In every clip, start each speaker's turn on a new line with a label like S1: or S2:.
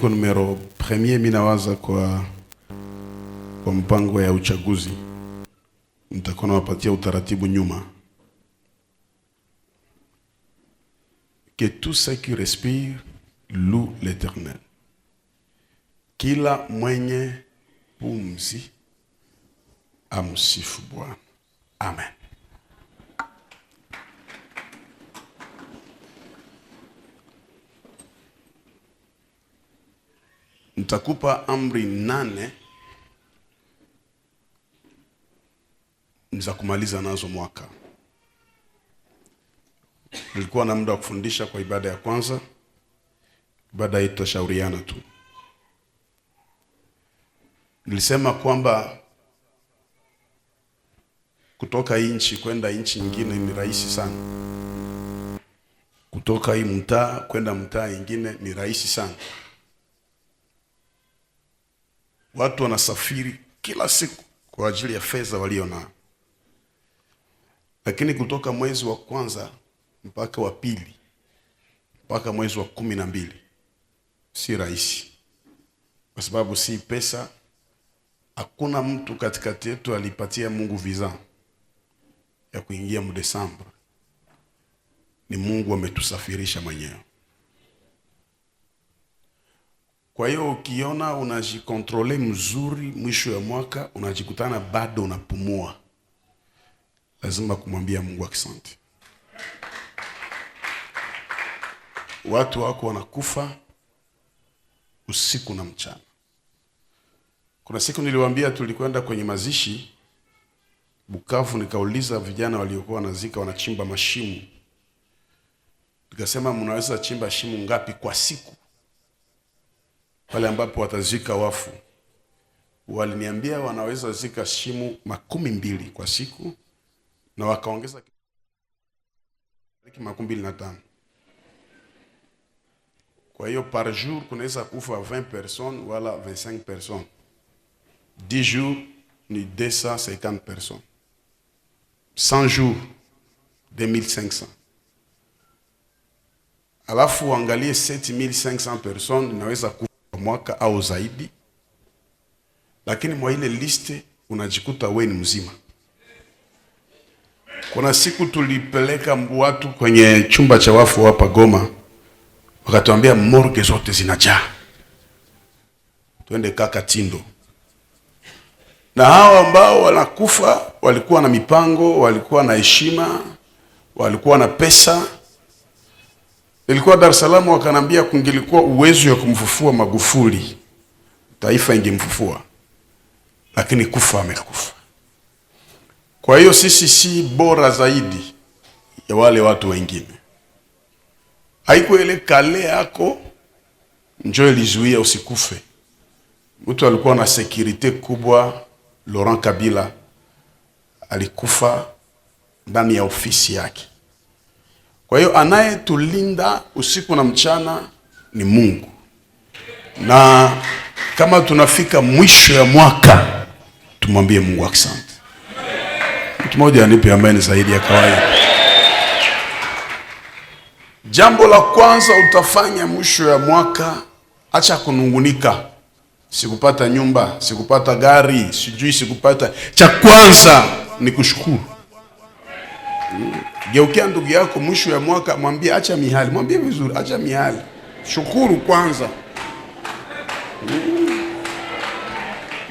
S1: Kwa numero premier minawaza kwa mpango ya uchaguzi, nitakuwa nawapatia utaratibu nyuma. Que tout ce qui respire loue l'Éternel. Kila mwenye pumzi amsifu Bwana. Amen. Nitakupa amri 8 za kumaliza nazo mwaka. Nilikuwa na muda wa kufundisha kwa ibada ya kwanza. Ibada hii tutashauriana tu. Nilisema kwamba kutoka nchi kwenda nchi nyingine ni rahisi sana. Kutoka hii mtaa kwenda mtaa nyingine ni rahisi sana. Watu wanasafiri kila siku kwa ajili ya fedha walio nayo. Lakini kutoka mwezi wa kwanza mpaka wa pili mpaka mwezi wa 12 si rahisi. Kwa sababu si pesa. Hakuna mtu katikati yetu alipatia Mungu visa ya kuingia Desemba. Ni Mungu ametusafirisha mwenyewe. Kwa hiyo ukiona unajikontrole mzuri mwisho ya mwaka, unajikutana bado unapumua, lazima kumwambia Mungu asante. Watu wako wanakufa usiku na mchana. Kuna siku niliwaambia tulikwenda kwenye mazishi Bukavu, nikauliza vijana waliokuwa wanazika wanachimba mashimo. Nikasema mnaweza chimba shimo ngapi kwa siku? Pale ambapo watazika wafu. Waliniambia wanaweza zika shimo 12 kwa siku, na wakaongeza 25. Kwa hiyo par jour kunaweza kufa 20 personnes wala 25 personnes. 10 jours ni 250 personnes. 100 jours 2500. Alafu angalie 7500 personnes inaweza kufa mwaka au zaidi. Lakini mwa ile liste unajikuta wewe ni mzima. Kuna siku tulipeleka watu kwenye chumba cha wafu hapa Goma. Wakatuambia morgue zote zinajaa. Twende Katindo. Na hao ambao wanakufa walikuwa na mipango, walikuwa na heshima, walikuwa na pesa. Ilikuwa Dar es Salaam, wakanambia kungelikuwa uwezo wa kumfufua Magufuli, taifa ingemfufua. Lakini kufa amekufa. Kwa hiyo sisi si bora zaidi ya wale watu wengine. Haiko ile kale yako njoo ilizuia usikufe. Mtu alikuwa na security kubwa, Laurent Kabila alikufa ndani ya ofisi yake. Kwa hiyo anayetulinda usiku na mchana ni Mungu. Na kama tunafika mwisho ya mwaka, tumwambie Mungu asante. Mtu mmoja anipe amani zaidi ya kawaida. Jambo la kwanza utafanya mwisho ya mwaka, acha kunungunika. Sikupata nyumba, sikupata gari, sijui sikupata. Cha kwanza ni kushukuru. Geukia ndugu yako mwisho ya mwaka, mwambie acha mihali, mwambie vizuri, acha mihali. Shukuru kwanza.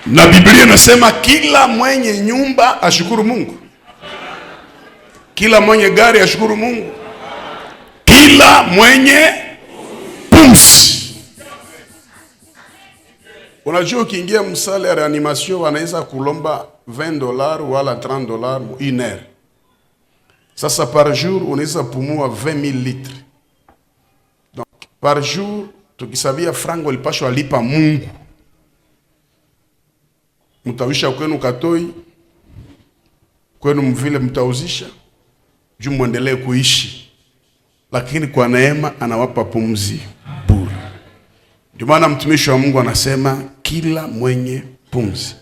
S1: Na Biblia inasema kila mwenye nyumba ashukuru Mungu. Kila mwenye gari ashukuru Mungu. Kila mwenye pumzi. Unajua ukiingia msale ya reanimation wanaweza kulomba $20 wala $30 une heure. Sasa par jour unaweza pumua 20,000 litres. Donc par jour tukisabia frango ilipashwa lipa Mungu. Mtawisha kwenu Katoi, kwenu mvile mtauzisha, juu muendelee kuishi. Lakini kwa neema anawapa pumzi bure. Ndio maana mtumishi wa Mungu anasema kila mwenye pumzi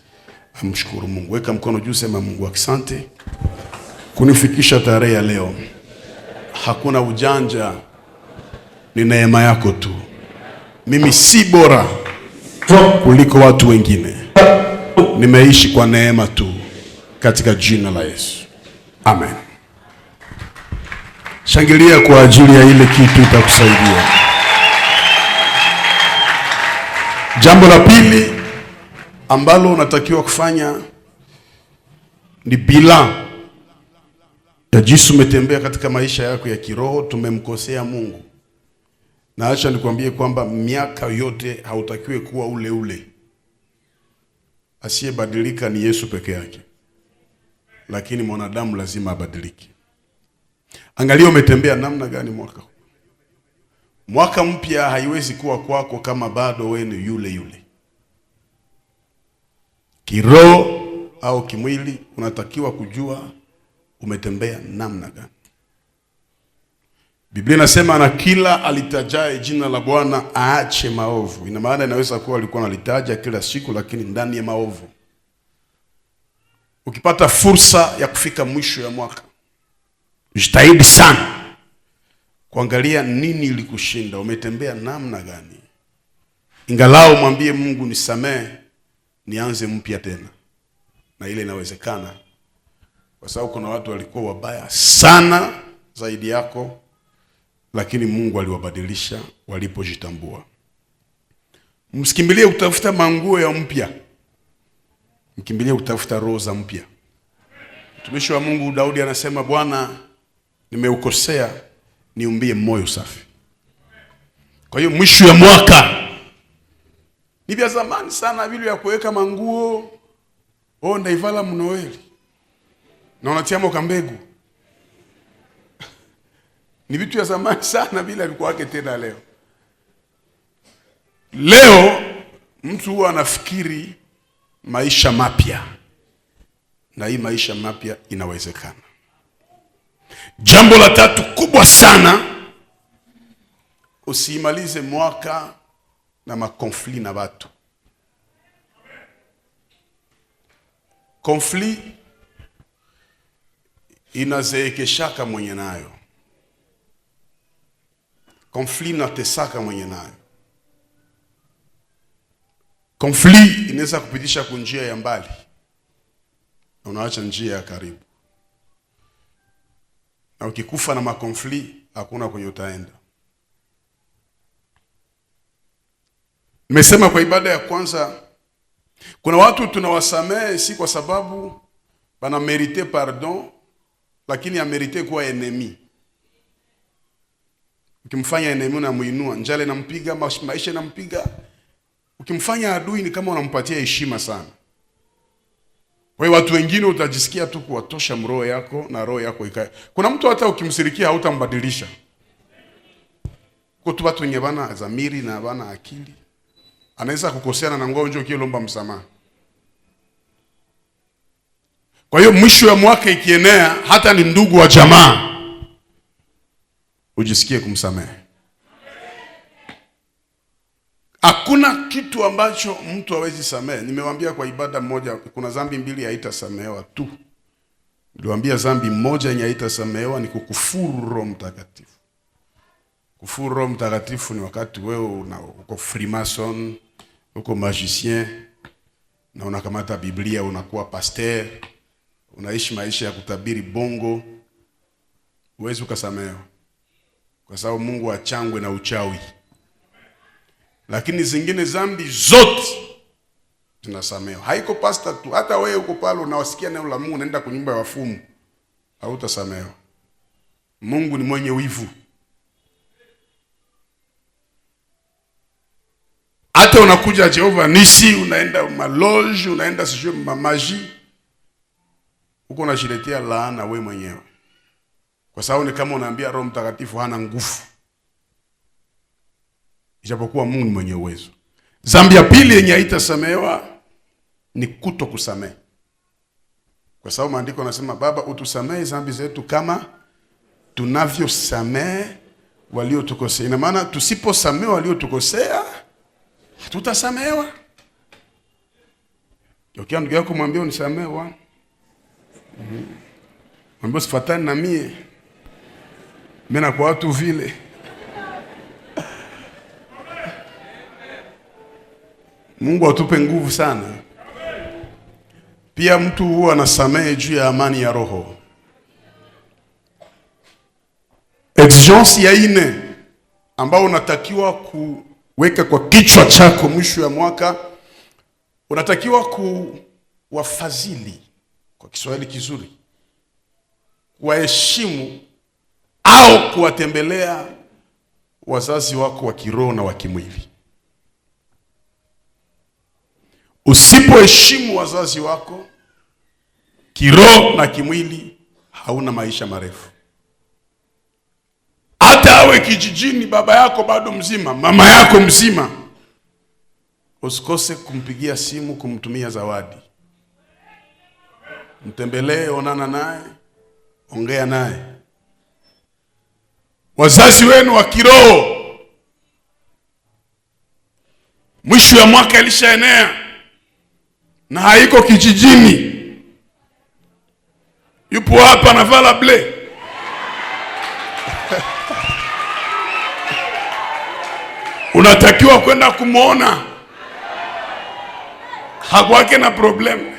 S1: amshukuru Mungu. Weka mkono juu, sema Mungu asante kunifikisha tarehe ya leo. Hakuna ujanja, ni neema yako tu. Mimi si bora kuliko watu wengine. Nimeishi kwa neema tu, katika jina la Yesu. Amen. Shangilia kwa ajili ya ile kitu itakusaidia. Jambo la pili ambalo unatakiwa kufanya ni bilan ya jinsi umetembea katika maisha yako ya kiroho. Tumemkosea Mungu. Na acha nikwambie kwamba miaka yote hautakiwi kuwa ule ule. Asiyebadilika ni Yesu peke yake. Lakini mwanadamu lazima abadilike. Angalia umetembea namna gani mwaka huu. Mwaka mpya haiwezi kuwa kwako kama bado wewe ni yule yule. Kiroho au kimwili unatakiwa kujua umetembea namna gani. Biblia inasema na kila alitajaye jina la Bwana aache maovu. Ina maana inaweza kuwa alikuwa analitaja kila siku lakini ndani ya maovu. Ukipata fursa ya kufika mwisho ya mwaka, jitahidi sana kuangalia nini ilikushinda, umetembea namna gani. Ingalau mwambie Mungu nisamehe, nianze mpya tena. Na ile inawezekana. Kwa sababu kuna watu walikuwa wabaya sana zaidi yako, lakini Mungu aliwabadilisha walipojitambua. Msikimbilie kutafuta manguo ya mpya. Mkimbilie kutafuta roho za mpya. Mtumishi wa Mungu Daudi anasema, Bwana, nimeukosea, niumbie moyo safi. Kwa hiyo mwisho ya mwaka ni vya zamani sana vile ya kuweka manguo. Ndaivala mnoeli. Na unatiamo kambegu. Ni vitu ya zamani sana bila alikuwa wake tena leo. Leo mtu huwa anafikiri maisha mapya. Na hii maisha mapya inawezekana. Jambo la tatu kubwa sana, usiimalize mwaka na makonfli na watu. Konfli inazeekeshaka mwenye nayo. Konfli inatesaka mwenye nayo. Konfli inaweza kupitisha kwa njia ya mbali na unaacha njia ya karibu. Na ukikufa na makonfli hakuna kwenye utaenda. Nimesema kwa ibada ya kwanza, kuna watu tunawasamehe si kwa sababu bana merite pardon, lakini ya merite kuwa enemy. Ukimfanya enemy unamuinua, njale nampiga, maisha nampiga. Ukimfanya adui ni kama unampatia heshima sana. Kwa hiyo watu wengine utajisikia tu kuwatosha roho yako na roho yako ikae. Kuna mtu hata ukimsirikia hautambadilisha. Kwa tu watu wenye bana dhamiri na bana akili, anaweza kukoseana na ngoja ukiomba msamaha. Kwa hiyo mwisho wa mwaka ikienea, hata ni ndugu wa jamaa, ujisikie kumsamehe. Hakuna kitu ambacho mtu hawezi samehe. Nimewaambia kwa ibada moja, kuna dhambi mbili haitasamehewa tu. Niliwaambia dhambi moja yenye haitasamehewa ni kukufuru Roho Mtakatifu. Kufuru Roho Mtakatifu ni wakati wewe uko Freemason, uko magicien, na unakamata Biblia unakuwa pasteur, unaishi maisha ya kutabiri bongo. Huwezi ukasamehewa. Kwa sababu Mungu achangwe na uchawi. Lakini zingine dhambi zote zinasamehewa. Haiko pastor tu, hata wewe uko pale unawasikia neno la Mungu unaenda kwa nyumba ya wafumu, hautasamehewa. Mungu ni mwenye wivu. Hata unakuja Jehova Nisi, unaenda maloge, unaenda sijui mamaji, uko unajiletea laana wewe mwenyewe. Kwa sababu ni kama unaambia Roho Mtakatifu hana nguvu. Ijapokuwa Mungu mwenye uwezo. Dhambi ya pili yenye haitasamehewa ni kutokusamehe. Kwa sababu maandiko yanasema, Baba utusamehe dhambi zetu kama tunavyosamehe waliotukosea. Ina maana tusiposamehe waliotukosea, tutasamehewa. Ukiwa ndugu yako mwambie unisamehe bwana. Mwambie usifuatane na mie. Mimi na kwa watu vile. Mungu atupe nguvu sana. Pia mtu huwa anasamehe juu ya amani ya roho. Exigence ya 4 ambao unatakiwa kuweka kwa kichwa chako mwisho ya mwaka, unatakiwa kuwafadhili, kwa Kiswahili kizuri, kuwaheshimu au kuwatembelea wazazi wako wa kiroho na wa kimwili. Usipoheshimu wazazi wako kiroho na kimwili, hauna maisha marefu. Hata awe kijijini, baba yako bado mzima, mama yako mzima, usikose kumpigia simu, kumtumia zawadi. Mtembelee, onana naye, ongea naye. Wazazi wenu wa kiroho, mwisho ya mwaka ilishaenea na haiko kijijini, yupo hapa na vala ble. Unatakiwa kwenda kumuona, hakwake na problem,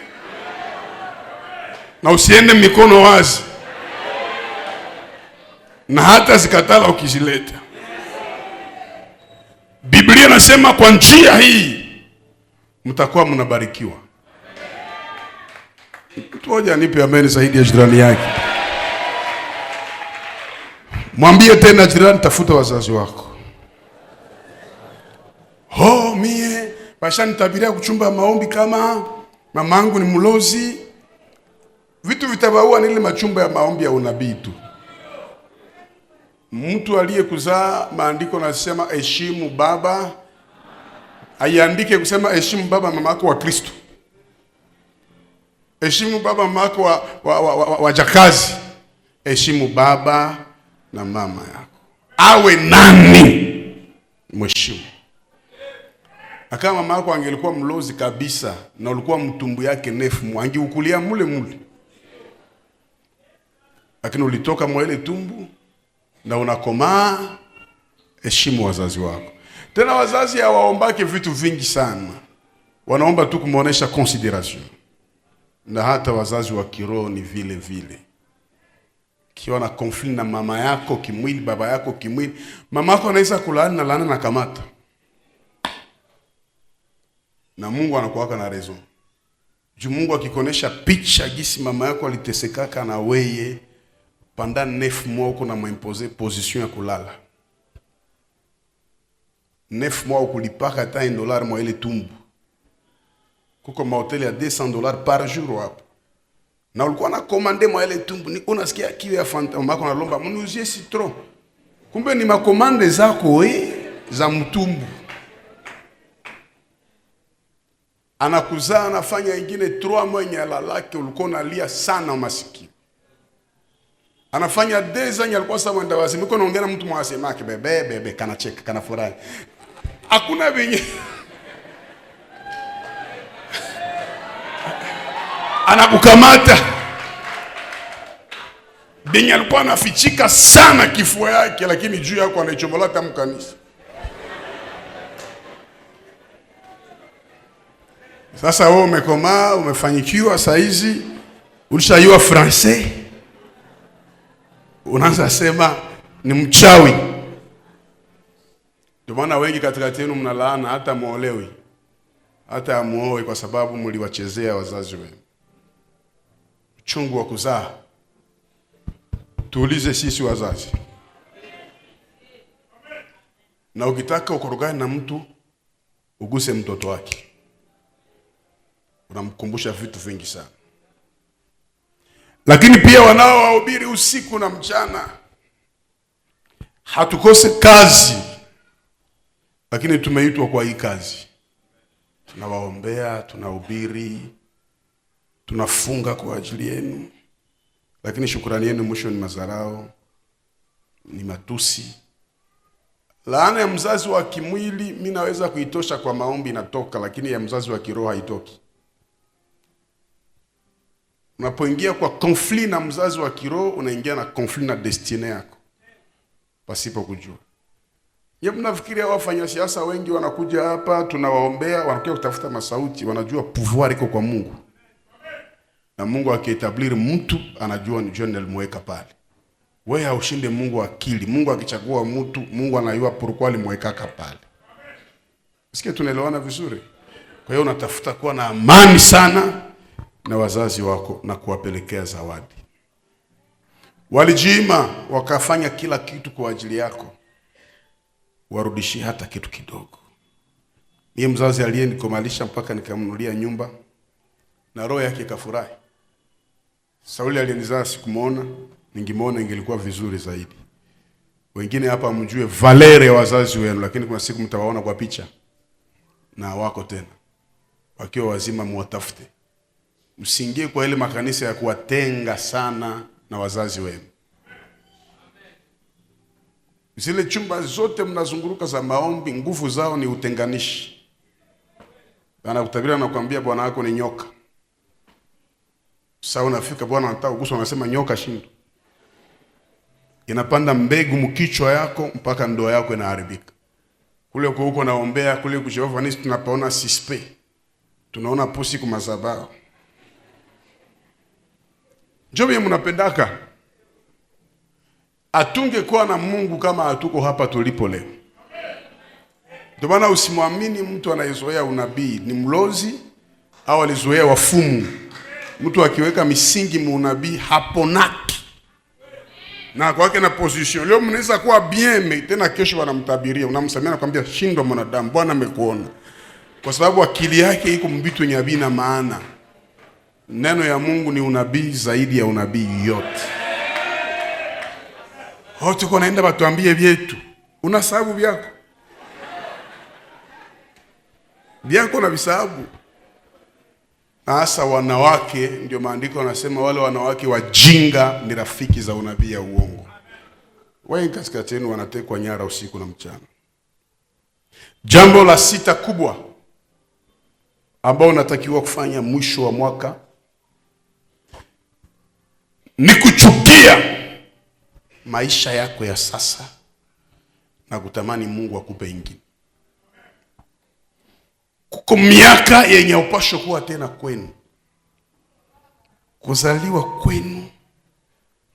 S1: na usiende mikono wazi, na hata zikatala ukizileta. Biblia nasema kwa njia hii mtakuwa mnabarikiwa. Mtu mmoja nipe amen zaidi ya jirani yake. Mwambie tena jirani, tafuta wazazi wako. Mie basha nitabiria kuchumba maombi kama mamangu ni mlozi. Vitu vitabaua ni ile machumba ya maombi ya unabii tu. Mtu aliyekuzaa, maandiko nasema heshimu baba. Aiandike kusema heshimu baba mama yako wa Kristo. Heshimu baba mama yako wa jakazi. Heshimu baba na mama yako. Awe nani? Mheshimu. Kama mama yako angelikuwa mlozi kabisa na ulikuwa mtumbu yake nefu, angeukulia mule mule. Lakini ulitoka mwele tumbu na unakomaa, heshimu wazazi wako. Tena wazazi hawaombake vitu vingi sana. Wanaomba tu kumuonesha consideration. Na hata wazazi wa kiroho ni vile vile. Kiwa na conflict na mama yako kimwili, baba yako kimwili, mama yako anaweza kulaani na laana na kamata. Na Mungu anakuwaka na raison. Juu Mungu akikonesha picha gisi mama yako alitesekaka na weye pendant 9 mois uko na mwimpose position ya kulala. 9 mois ukulipaka hata $1 mwa ile tumbu. Kuko mahoteli ya $200 par jour hapo. Na ulikuwa na komande mwa ile tumbu, ni unasikia kiwe ya fanta mama yako analomba mnuzie citron. Kumbe ni makomande zako za mtumbu. Anakuzaa anafanya ingine 3 mois nyala lake ulikuwa unalia sana masikio. Anafanya 2 ans alikuwa sawa mwenda wazi. Mko naongea na mtu mwasema yake bebe kana cheka kana furahi. Hakuna venye. Anakukamata. Benye alikuwa anafichika sana kifua yake, lakini juu yako anaichomola tamu kanisa. Sasa wewe umekomaa, umefanyikiwa saizi, ulishajua Francais. Unaanza sema ni mchawi. Ndio maana wengi katikati yenu mnalaana hata muolewi. Hata muoe kwa sababu mliwachezea wazazi wenu. Uchungu wa kuzaa. Tuulize sisi wazazi. Na ukitaka ukorogane na mtu, uguse mtoto wake. Unamkumbusha vitu vingi sana. Lakini pia wanaowahubiri usiku na mchana, hatukose kazi, lakini tumeitwa kwa hii kazi. Tunawaombea, tunahubiri, tunafunga kwa ajili yenu, lakini shukrani yenu mwisho ni mazarao, ni matusi. Laana ya mzazi wa kimwili mimi naweza kuitosha kwa maombi inatoka, lakini ya mzazi wa kiroho haitoki. Unapoingia kwa conflict na mzazi wa kiroho, unaingia na conflict na destiny yako pasipo kujua. Mnafikiria wafanya siasa wengi wanakuja hapa, tunawaombea, wanakuja kutafuta masauti, wanajua pouvoir iko kwa Mungu. Na Mungu akietablir mtu, anajua ni John alimweka pale. Wewe haushinde Mungu akili. Mungu akichagua mtu, Mungu anajua pourquoi alimweka pale. Sikia, tunaelewana vizuri? Kwa hiyo unatafuta kuwa na amani sana na wazazi wako na kuwapelekea zawadi. Walijima wakafanya kila kitu kwa ajili yako, warudishie hata kitu kidogo. Mimi mzazi aliyenikomalisha mpaka nikamnunulia nyumba na roho yake ikafurahi. Sauli aliyenizaa sikumuona, ningemuona ingelikuwa vizuri zaidi. Wengine hapa mjue valere ya wazazi wenu, lakini kuna siku mtawaona kwa picha na wako tena. Wakiwa wazima muwatafute. Msiingie kwa ile makanisa ya kuwatenga sana na wazazi wenu. Zile chumba zote mnazunguruka za maombi, nguvu zao ni utenganishi. Anakutabira na kuambia bwana wako ni nyoka. Sasa unafika bwana anataka kugusa, anasema nyoka shindo. Inapanda mbegu mkichwa yako mpaka ndoa yako inaharibika. Kule huko naombea, kule kwa Jehova nisi tunapaona sispe. Tunaona pusi kwa madhabahu. Njoo mnapendaka. Atungekuwa na Mungu kama hatuko hapa tulipo leo. Ndio maana usimwamini mtu anayezoea unabii, ni mlozi au alizoea wafumu. Mtu akiweka misingi muunabii haponaki. Na kwake na position. Leo mnaweza kuwa bien, tena kesho wanamtabiria, unamsamia na kumwambia shindwa mwanadamu, Bwana amekuona. Kwa sababu akili yake iko mbitu nyabii na maana. Neno ya Mungu ni unabii zaidi ya unabii yote. Hote kwa naenda batuambie vyetu. Una sababu vyako. Vyako na visababu. Hasa wanawake, ndio maandiko yanasema wale wanawake wajinga ni rafiki za unabii ya uongo. Wengi katikati yenu wanatekwa nyara usiku na mchana. Jambo la 6 kubwa ambao unatakiwa kufanya mwisho wa mwaka ni kuchukia maisha yako ya sasa na kutamani Mungu akupe ingine. Kuko miaka yenye upasho kuwa tena kwenu, kuzaliwa kwenu,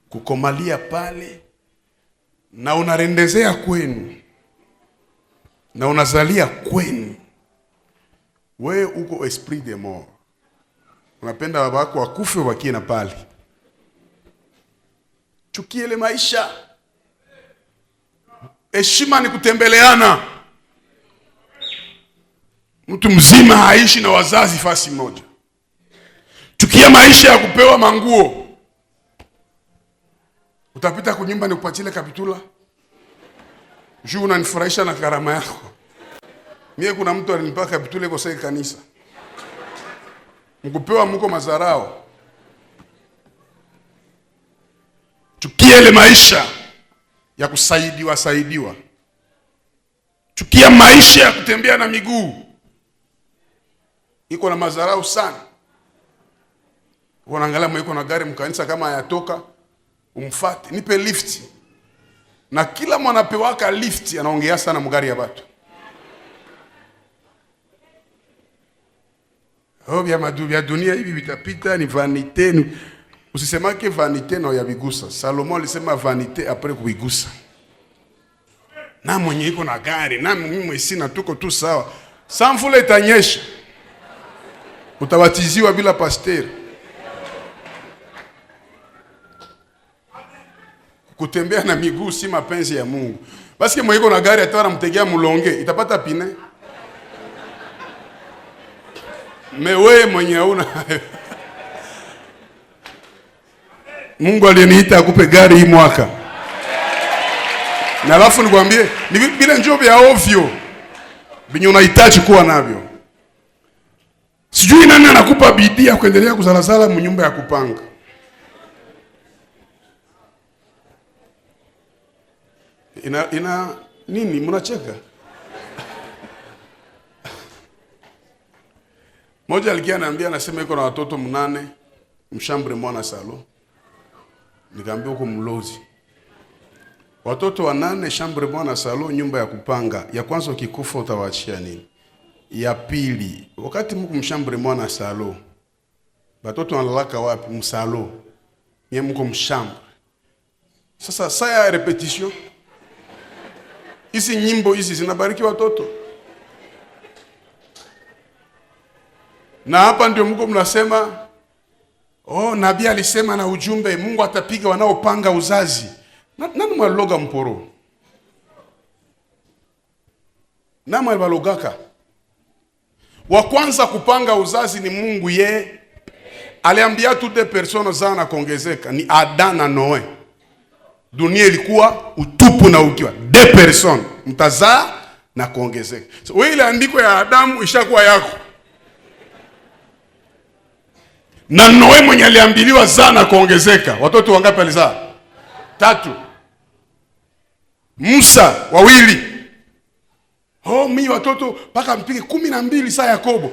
S1: kukomalia pale, na unarendezea kwenu, na unazalia kwenu. Wewe uko esprit de mort. Unapenda baba wako akufe wakie na pale. Chukie ile maisha. Heshima ni kutembeleana. Mtu mzima haishi na wazazi fasi moja. Chukia maisha ya kupewa manguo. Utapita kunyumba ni kupatile kapitula. Juu unanifurahisha na karama yako. Mie kuna mtu alinipa kapitula kwa sasa kanisa. Mkupewa mko mazarao. Chukia ile maisha ya kusaidiwa. Chukia maisha ya kutembea na miguu. Iko na mazarau sana. Unaangalia mwiko na gari mkanisa kama hayatoka, umfuate, nipe lift. Na kila mwanapewaka lift anaongea sana mgari ya watu. Vya dunia hivi vitapita, ni vanite. Usisemake vanite na uyabigusa. Salomo alisema vanite apres kuigusa. Na mwenye iko na gari, na mimi sina, tuko tu sawa. Samfula itanyesha. Utabatiziwa bila pasteur. Kutembea na miguu si mapenzi ya Mungu. Basi mwenye iko na gari atawala mtegea mulonge, itapata pine. Mewe mwenye hauna. Mungu aliniita akupe gari hii mwaka. Na alafu nikwambie, ni bila njoo vya ovyo. Binye unahitaji kuwa navyo. Sijui nani anakupa bidii ya kuendelea kuzalazala mnyumba ya kupanga. Ina nini mnacheka? Moja alikia ananiambia, anasema iko na watoto 8, mshambre mwana salo. Nikamwambia uko mlozi. Watoto 8, chambre moja na salon, nyumba ya kupanga. Ya kwanza ukikufa utawaachia nini? Ya pili, wakati mko mshambre moja na salon, watoto wanalala wapi? Msalo. Nyie mko mshambre. Sasa saa ya repetition. Hizi nyimbo hizi zinabariki watoto. Na hapa ndio mko mnasema, oh, nabii alisema na ujumbe Mungu atapiga wanaopanga uzazi. Nani mwaloga mporo? Nani mwalogaka? Wa kwanza kupanga uzazi ni Mungu ye. Aliambia toutes personnes zana kuongezeka ni Adam na Noe. Dunia ilikuwa utupu na ukiwa. 2 personnes mtazaa na kuongezeka. So wewe ile andiko ya Adamu ishakuwa yako. Na Noe mwenye aliambiliwa zaa na kuongezeka. Watoto wangapi alizaa? 3. Musa 2. Oh, mimi watoto paka mpige 12 saa Yakobo.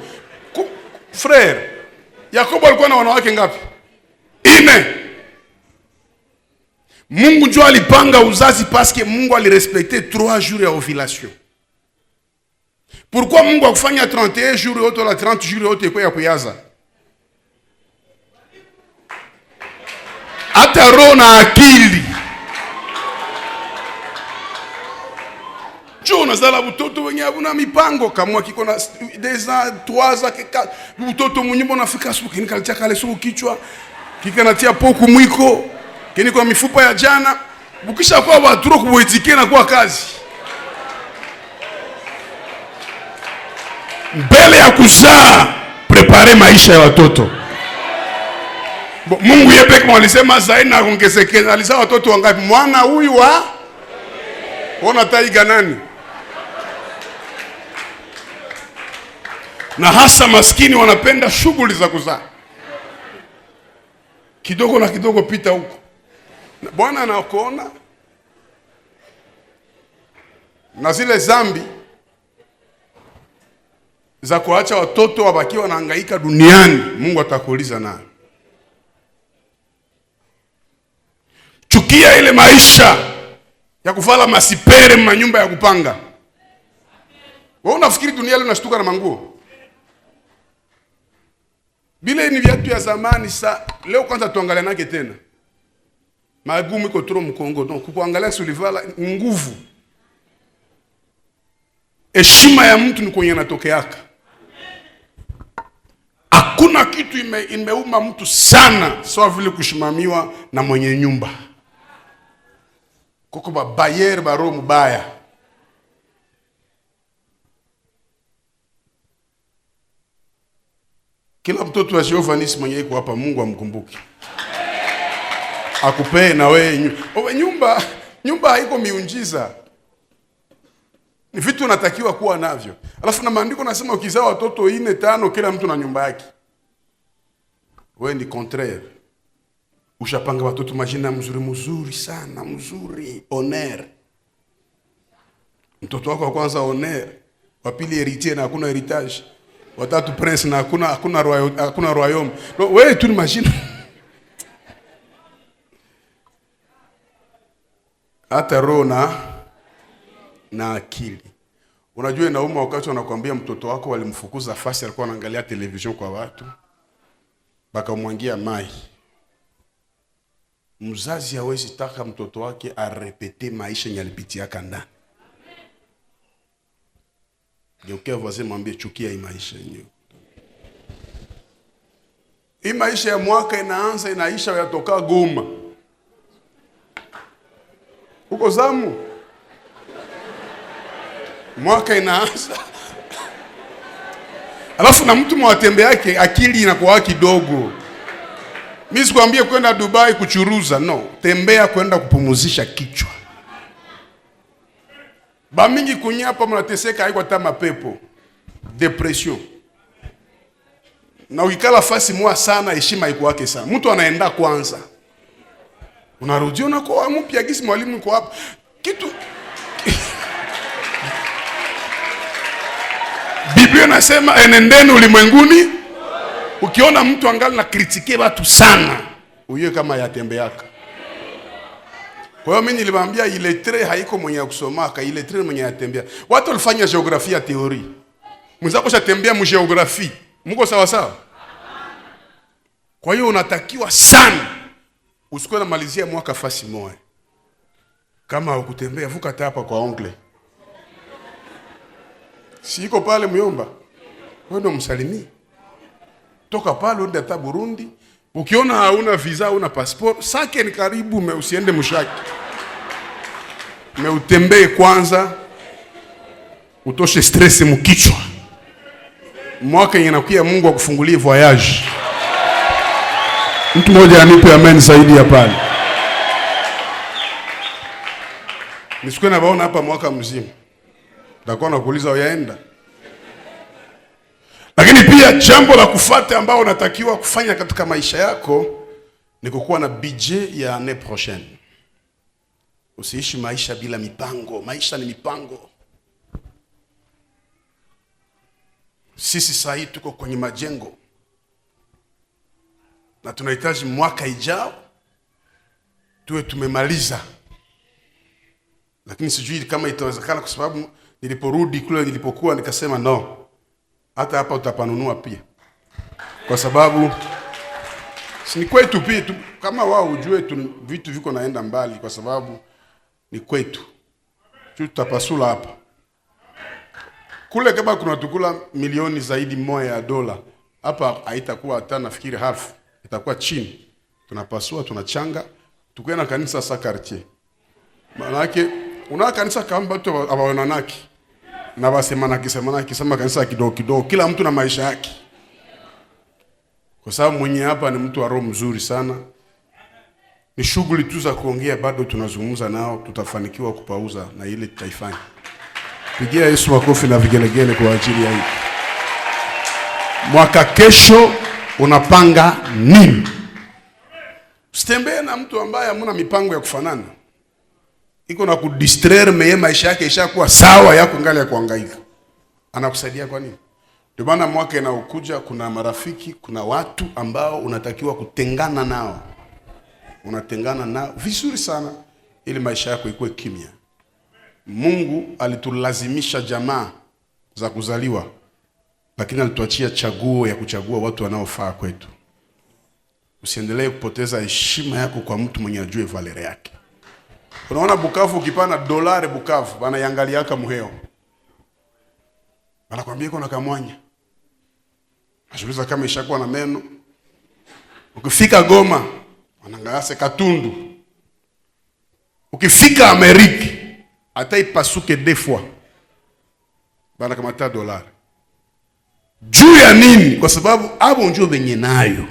S1: Frère, Yakobo alikuwa na wanawake ngapi? 4. Mungu njoo alipanga uzazi parce que Mungu alirespecter 3 jours ya ovulation. Pourquoi Mungu akufanya 31 jours yote la 30 jours yote kwa ya kuyaza? Hata roho na akili. Jona zala butoto wenye abuna mipango kamwa kiko na 2 ans 3 ans butoto munyumba unafika suku kini kalitia kale suku kichwa kika natia poku mwiko kini kwa mifupa ya jana bukisha kwa waturo kuboitike na kwa kazi mbele ya kuzaa. Prepare maisha ya watoto. Mungu yeye kama alisema zaidi na ongezeke. Alizaa watoto wangapi? Mwana huyu wa ona taiga nani? Na hasa maskini wanapenda shughuli za kuzaa. Kidogo na kidogo pita huko. Bwana anakuona. Na zile zambi za kuacha watoto wabaki wanahangaika duniani, Mungu atakuuliza nayo. Chukia ile maisha ya kuvala masipere manyumba ya kupanga. Wewe unafikiri dunia leo inashtuka na manguo? Bila ni viatu ya zamani leo kwanza tuangalia nake tena. Magumu iko trop mkongo. Donc kuangalia sulivala nguvu. Heshima ya mtu ni kwenye anatokeaka. Hakuna kitu imeuma mtu sana sawa vile kushimamiwa na mwenye nyumba. Koko ba bayer baro mbaya. Kila mtoto wa Jehova nisi mwenye iko hapa Mungu amkumbuke. Akupee na wewe nyumba haiko miunjiza. Ni vitu unatakiwa kuwa navyo. Alafu na maandiko nasema ukizaa watoto 4 5 kila mtu na nyumba yake. Wewe ni contraire. Ushapanga watoto majina mzuri sana, mzuri, honneur. Mtoto wako wa kwanza honneur, wa pili héritier na hakuna héritage. Watatu prince na hakuna royaume. No, wewe tu ni majina. Hata roho na akili. Unajua inauma wakati wanakuambia mtoto wako walimfukuza fasi alikuwa anaangalia television kwa watu. Bakamwangia mai. Mzazi hawezi taka mtoto wake arepete maisha nyalipitia ndani. Geukia voisin mwambie chukia hii maisha yenyewe. Hii maisha ya mwaka inaanza inaisha yatoka Goma. Uko zamu? Mwaka inaanza. Alafu na mtu mwatembe yake akili inakuwa kidogo. Mimi sikwambie kwenda Dubai kuchuruza, no. Tembea kwenda kupumuzisha kichwa. Ba mingi kunya hapa mnateseka haiko hata mapepo. Depression. Na ukikala fasi mwa sana heshima iko yake sana. Mtu anaenda kwanza. Unarudi unakuwa mpya gisi mwalimu yuko hapa. Kitu Biblia inasema enendeni ulimwenguni. Ukiona mtu angali na kritike watu sana, uye kama yatembeaka. Kwa hiyo mimi nilimwambia iletre haiko mwenye kusomaka, iletre mwenye atembea. Watu walifanya geografia theory. Mwenzako shatembea mu geografia. Mko sawa sawa? Kwa hiyo unatakiwa sana usikuwe na malizia mwaka fasi moja. Kama ukutembea vuka hapa kwa ongle. Siko pale Myomba. Wewe ndo msalimii. Toka pale uende hata Burundi. Ukiona hauna visa, hauna passport, sake ni karibu, usiende Mushaki. Utembee kwanza, utoshe stress mkichwa. Mwaka inakuja Mungu akufungulie voyage. Mtu mmoja anipe amen zaidi ya pale. Nisikuwe na baona hapa mwaka mzima. Nitakuwa nakuuliza uyaenda. Lakini pia jambo la kufuata ambao unatakiwa kufanya katika maisha yako ni kukuwa na budget ya année prochaine. Usiishi maisha bila mipango. Maisha ni mipango. Sisi sasa tuko kwenye majengo. Na tunahitaji mwaka ijao tuwe tumemaliza. Lakini sijui kama itawezekana kwa sababu niliporudi kule nilipokuwa nikasema no. Hata hapa utapanunua pia. Kwa sababu si ni kwetu pia kama wao ujue vitu viko naenda mbali kwa sababu ni kwetu. Tutapasula hapa. Kule kama kuna tukula milioni zaidi moja ya dola, hapa haitakuwa hata nafikiri half, itakuwa chini. Tunapasua, tunachanga, tukwenda kanisa sa quartier. Maana yake una kanisa kama watu abaonanaki. Na basemana kisema kanisa kidogo kidogo, kila mtu na maisha yake. Kwa sababu mwenye hapa ni mtu wa roho mzuri sana. Ni shughuli tu za kuongea bado tunazungumza nao, tutafanikiwa kupauza na ile tutaifanya. Pigia Yesu makofi na vigelegele kwa ajili ya hii. Mwaka kesho unapanga nini? Usitembee na mtu ambaye hamna mipango ya kufanana. Iko na kudistraire meye maisha yake ishakuwa sawa yako ngali ya kuhangaika. Anakusaidia kwa nini? Ndio maana mwaka inaokuja kuna marafiki, kuna watu ambao unatakiwa kutengana nao. Unatengana nao vizuri sana ili maisha yako ikuwe kimya. Mungu alitulazimisha jamaa za kuzaliwa, lakini alituachia chaguo ya kuchagua watu wanaofaa kwetu. Usiendelee kupoteza heshima yako kwa mtu mwenye ajue valere yake. Unaona Bukavu ukipana dolari Bukavu, wanaiangaliaka muheo. Wanakuambia iko na kamwanya. Ashuliza kama ishakuwa na meno. Ukifika Goma, wanangase katundu. Ukifika Amerika, hata ipasuke defwa. Bana kamata dolari. Juu ya nini? Kwa sababu hapo ndio benye nayo.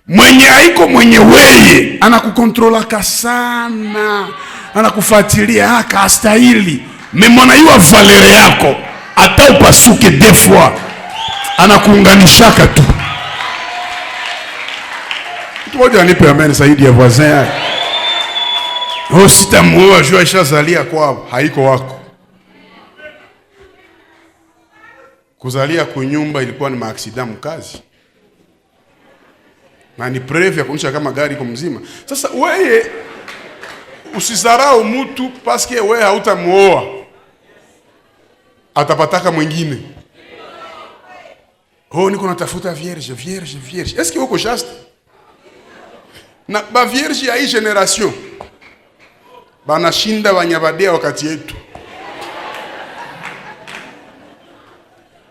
S1: Mwenye haiko mwenye weye anakukontrolaka sana, anakufuatilia haka astahili. Memona yua valere yako hata upasuke defwa, anakuunganishaka tu. Mtu mmoja anipe amen zaidi ya voisin yake. Oh, sitamuoa jua ishazalia kwao, haiko wako. Kuzalia kunyumba ilikuwa ni maaksida mkazi. Na ni preve ya kuonyesha kama gari iko mzima. Sasa wewe usizarau mtu paske wewe hautamuoa. Atapataka mwingine. Oh, niko natafuta vierge. Est-ce que uko chaste? Na ba vierge ya hii generation banashinda wanyabadea wakati yetu.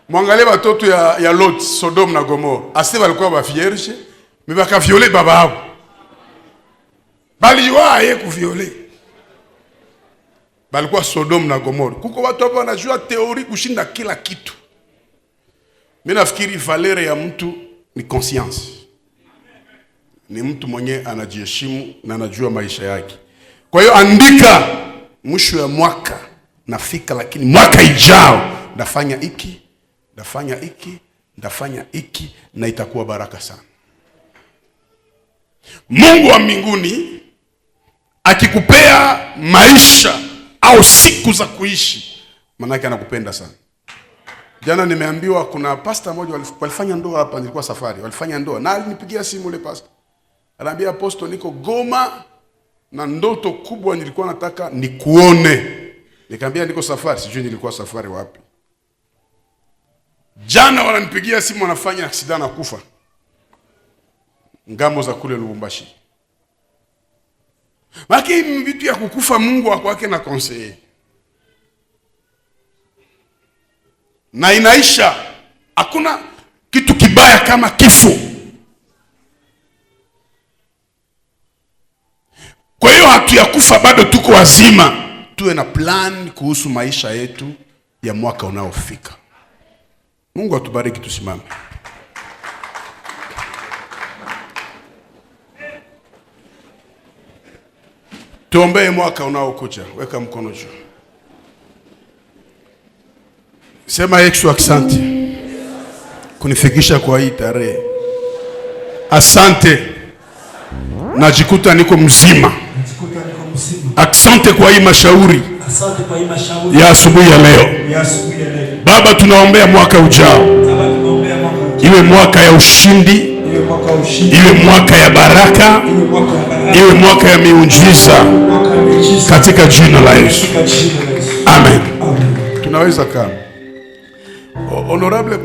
S1: Mwangalie watoto ya Lot, Sodom na Gomora. Ase walikuwa ba vierge, mais baka violer baba hao. Bali wae ku violer. Balikuwa Sodom na Gomora. Kuko watu hapa wanajua teori kushinda kila kitu. Mimi nafikiri valere ya mtu ni conscience. Ni mtu mwenye anajiheshimu na anajua maisha yake. Kwa hiyo andika mwisho ya mwaka nafika, lakini mwaka ijao ndafanya iki na itakuwa baraka sana. Mungu wa mbinguni akikupea maisha au siku za kuishi, maana yake anakupenda sana. Jana nimeambiwa kuna pastor mmoja walifanya ndoa hapa, nilikuwa safari, walifanya ndoa na alinipigia simu ile pastor. Ananiambia apostle, niko Goma na ndoto kubwa nilikuwa nataka nikuone. Nikamwambia niko safari, sijui nilikuwa safari wapi. Jana wananipigia simu, wanafanya accident na kufa ngambo za kule Lubumbashi. Maki vitu ya kukufa Mungu akwake na conseiller. Na inaisha. Hakuna kitu kibaya kama kifo. Kwa hiyo hatuyakufa bado, tuko wazima. Tuwe na plan kuhusu maisha yetu ya mwaka unaofika. Mungu atubariki, tusimame. Tuombee mwaka unaokuja. Weka mkono juu. Sema Yesu asante kunifikisha kwa hii tarehe. Asante. Najikuta niko mzima. Asante kwa hii mashauri ya asubuhi ya leo. Baba, tunaombea mwaka ujao. Iwe mwaka ya ushindi, iwe mwaka ya baraka, iwe mwaka ya miujiza katika jina la Yesu. Amen. Tunaweza kama honorable